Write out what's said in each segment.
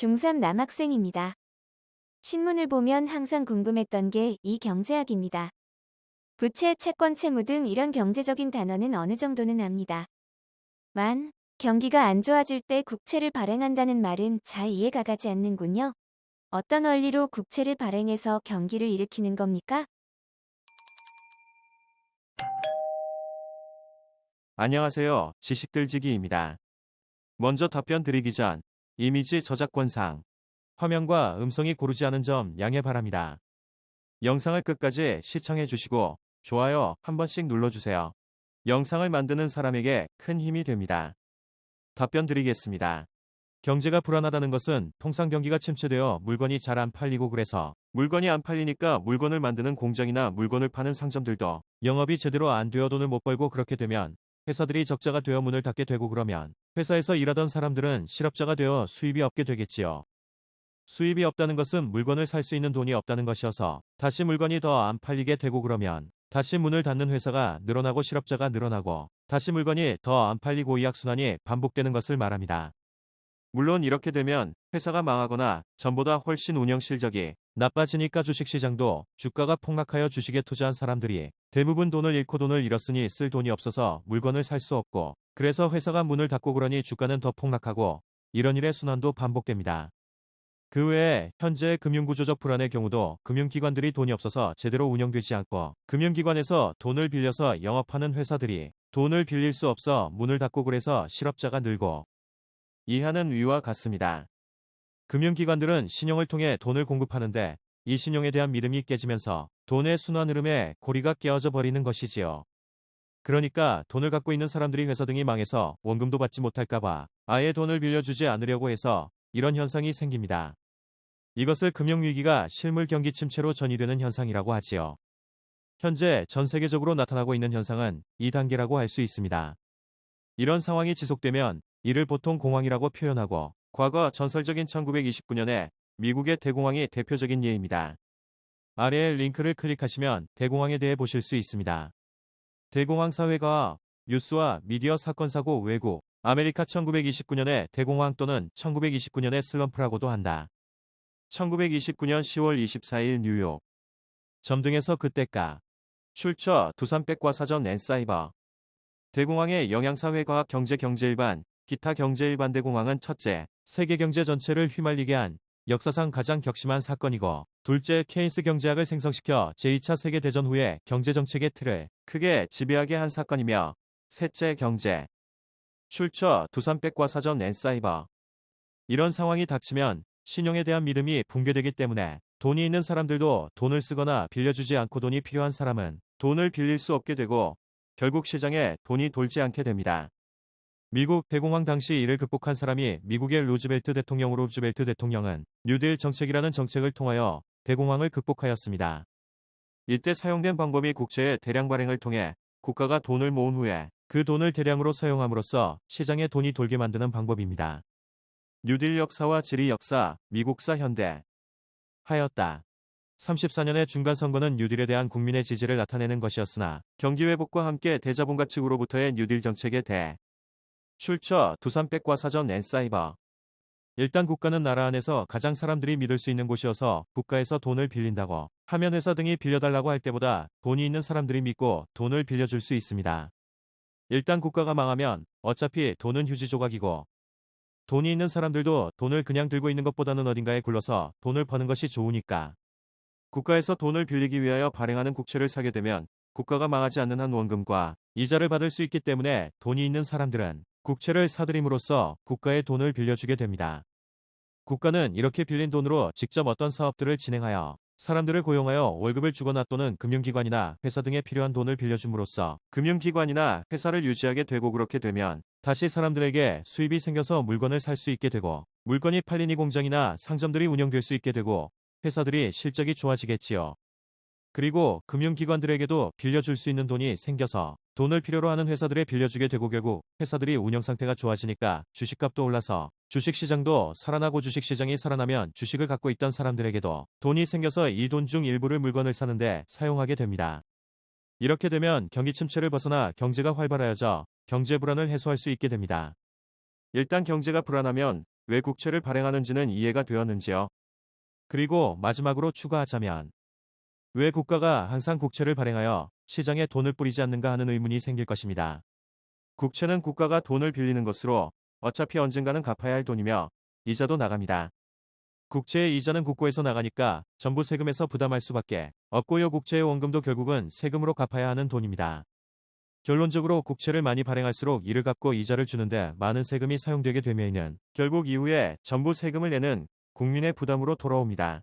중3 남학생입니다. 신문을 보면 항상 궁금했던 게 이 경제학입니다. 부채, 채권, 채무 등 이런 경제적인 단어는 어느 정도는 압니다. 경기가 안 좋아질 때 국채를 발행한다는 말은 잘 이해가 가지 않는군요. 어떤 원리로 국채를 발행해서 경기를 일으키는 겁니까? 안녕하세요. 지식들지기입니다. 먼저 답변 드리기 전 이미지 저작권상 화면과 음성이 고르지 않은 점 양해 바랍니다. 영상을 끝까지 시청해 주시고 좋아요 한 번씩 눌러주세요. 영상을 만드는 사람에게 큰 힘이 됩니다. 답변 드리겠습니다. 경제가 불안하다는 것은 통상 경기가 침체되어 물건이 잘 안 팔리고 그래서 물건이 안 팔리니까 물건을 만드는 공장이나 물건을 파는 상점들도 영업이 제대로 안 되어 돈을 못 벌고 그렇게 되면 회사들이 적자가 되어 문을 닫게 되고 그러면 회사에서 일하던 사람들은 실업자가 되어 수입이 없게 되겠지요. 수입이 없다는 것은 물건을 살 수 있는 돈이 없다는 것이어서 다시 물건이 더 안 팔리게 되고 그러면 다시 문을 닫는 회사가 늘어나고 실업자가 늘어나고 다시 물건이 더 안 팔리고 이 악순환이 반복되는 것을 말합니다. 물론 이렇게 되면 회사가 망하거나 전보다 훨씬 운영 실적이 나빠지니까 주식시장도 주가가 폭락하여 주식에 투자한 사람들이 대부분 돈을 잃고 돈을 잃었으니 쓸 돈이 없어서 물건을 살 수 없고 그래서 회사가 문을 닫고 그러니 주가는 더 폭락하고 이런 일의 순환도 반복됩니다. 그 외에 현재의 금융구조적 불안의 경우도 금융기관들이 돈이 없어서 제대로 운영되지 않고 금융기관에서 돈을 빌려서 영업하는 회사들이 돈을 빌릴 수 없어 문을 닫고 그래서 실업자가 늘고 이하는 위와 같습니다. 금융기관들은 신용을 통해 돈을 공급하는데 이 신용에 대한 믿음이 깨지면서 돈의 순환 흐름에 고리가 깨어져 버리는 것이지요. 그러니까 돈을 갖고 있는 사람들이 회사 등이 망해서 원금도 받지 못할까봐 아예 돈을 빌려주지 않으려고 해서 이런 현상이 생깁니다. 이것을 금융위기가 실물 경기 침체로 전이되는 현상이라고 하지요. 현재 전 세계적으로 나타나고 있는 현상은 2단계라고 할 수 있습니다. 이런 상황이 지속되면 이를 보통 공황이라고 표현하고 과거 전설적인 1929년에 미국의 대공황이 대표적인 예입니다. 아래의 링크를 클릭하시면 대공황에 대해 보실 수 있습니다. 대공황 사회과학, 뉴스와 미디어 사건 사고 왜곡, 아메리카 1929년의 대공황 또는 1929년의 슬럼프라고도 한다. 1929년 10월 24일 뉴욕 점등에서 그때까 출처 두산백과사전 앤사이버 대공황의 영향사회과학 경제일반 기타 경제일반 대공황은 첫째, 세계 경제 전체를 휘말리게 한 역사상 가장 격심한 사건이고 둘째, 케인스 경제학을 생성시켜 제2차 세계대전 후에 경제정책의 틀을 크게 지배하게 한 사건이며 셋째, 경제 출처 두산백과사전 앤사이버 이런 상황이 닥치면 신용에 대한 믿음이 붕괴되기 때문에 돈이 있는 사람들도 돈을 쓰거나 빌려주지 않고 돈이 필요한 사람은 돈을 빌릴 수 없게 되고 결국 시장에 돈이 돌지 않게 됩니다. 미국 대공황 당시 이를 극복한 사람이 미국의 루즈벨트 대통령으로 루즈벨트 대통령은 뉴딜 정책이라는 정책을 통하여 대공황을 극복하였습니다. 이때 사용된 방법이 국채의 대량 발행을 통해 국가가 돈을 모은 후에 그 돈을 대량으로 사용함으로써 시장에 돈이 돌게 만드는 방법입니다. 뉴딜 역사와 지리 역사, 미국사 현대 하였다. 34년의 중간선거는 뉴딜에 대한 국민의 지지를 나타내는 것이었으나 경기 회복과 함께 대자본가 측으로부터의 뉴딜 정책에 대해 출처 두산백과사전 앤사이버 일단 국가는 나라 안에서 가장 사람들이 믿을 수 있는 곳이어서 국가에서 돈을 빌린다고 하면 회사 등이 빌려달라고 할 때보다 돈이 있는 사람들이 믿고 돈을 빌려줄 수 있습니다. 일단 국가가 망하면 어차피 돈은 휴지 조각이고 돈이 있는 사람들도 돈을 그냥 들고 있는 것보다는 어딘가에 굴러서 돈을 버는 것이 좋으니까 국가에서 돈을 빌리기 위하여 발행하는 국채를 사게 되면 국가가 망하지 않는 한 원금과 이자를 받을 수 있기 때문에 돈이 있는 사람들은 국채를 사들임으로써 국가에 돈을 빌려주게 됩니다. 국가는 이렇게 빌린 돈으로 직접 어떤 사업들을 진행하여 사람들을 고용하여 월급을 주거나 또는 금융기관이나 회사 등에 필요한 돈을 빌려줌으로써 금융기관이나 회사를 유지하게 되고 그렇게 되면 다시 사람들에게 수입이 생겨서 물건을 살 수 있게 되고 물건이 팔리니 공장이나 상점들이 운영될 수 있게 되고 회사들이 실적이 좋아지겠지요. 그리고 금융기관들에게도 빌려줄 수 있는 돈이 생겨서 돈을 필요로 하는 회사들에 빌려주게 되고 결국 회사들이 운영 상태가 좋아지니까 주식값도 올라서 주식시장도 살아나고 주식시장이 살아나면 주식을 갖고 있던 사람들에게도 돈이 생겨서 이 돈 중 일부를 물건을 사는데 사용하게 됩니다. 이렇게 되면 경기 침체를 벗어나 경제가 활발해져 경제 불안을 해소할 수 있게 됩니다. 일단 경제가 불안하면 왜 국채를 발행하는지는 이해가 되었는지요? 그리고 마지막으로 추가하자면 왜 국가가 항상 국채를 발행하여 시장에 돈을 뿌리지 않는가 하는 의문이 생길 것입니다. 국채는 국가가 돈을 빌리는 것으로 어차피 언젠가는 갚아야 할 돈이며 이자도 나갑니다. 국채의 이자는 국고에서 나가니까 전부 세금에서 부담할 수밖에 없고요. 국채의 원금도 결국은 세금으로 갚아야 하는 돈입니다. 결론적으로 국채를 많이 발행할수록 이를 갚고 이자를 주는데 많은 세금이 사용되게 되면은 결국 이후에 전부 세금을 내는 국민의 부담으로 돌아옵니다.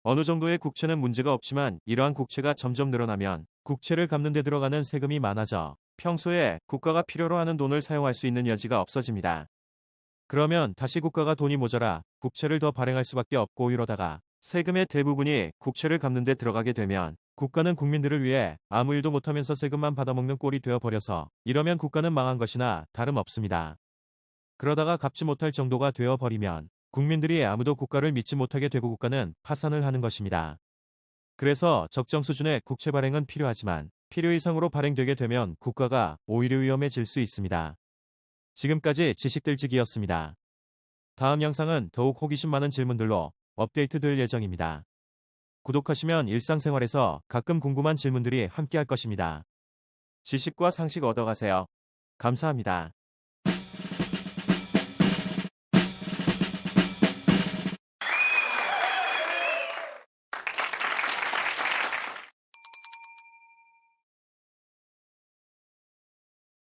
어느 정도의 국채는 문제가 없지만 이러한 국채가 점점 늘어나면 국채를 갚는 데 들어가는 세금이 많아져 평소에 국가가 필요로 하는 돈을 사용할 수 있는 여지가 없어집니다. 그러면 다시 국가가 돈이 모자라 국채를 더 발행할 수밖에 없고 이러다가 세금의 대부분이 국채를 갚는 데 들어가게 되면 국가는 국민들을 위해 아무 일도 못하면서 세금만 받아먹는 꼴이 되어버려서 이러면 국가는 망한 것이나 다름없습니다. 그러다가 갚지 못할 정도가 되어버리면 국민들이 아무도 국가를 믿지 못하게 되고 국가는 파산을 하는 것입니다. 그래서 적정 수준의 국채 발행은 필요하지만 필요 이상으로 발행되게 되면 국가가 오히려 위험해질 수 있습니다. 지금까지 지식들지기였습니다. 다음 영상은 더욱 호기심 많은 질문들로 업데이트될 예정입니다. 구독하시면 일상생활에서 가끔 궁금한 질문들이 함께할 것입니다. 지식과 상식 얻어가세요. 감사합니다.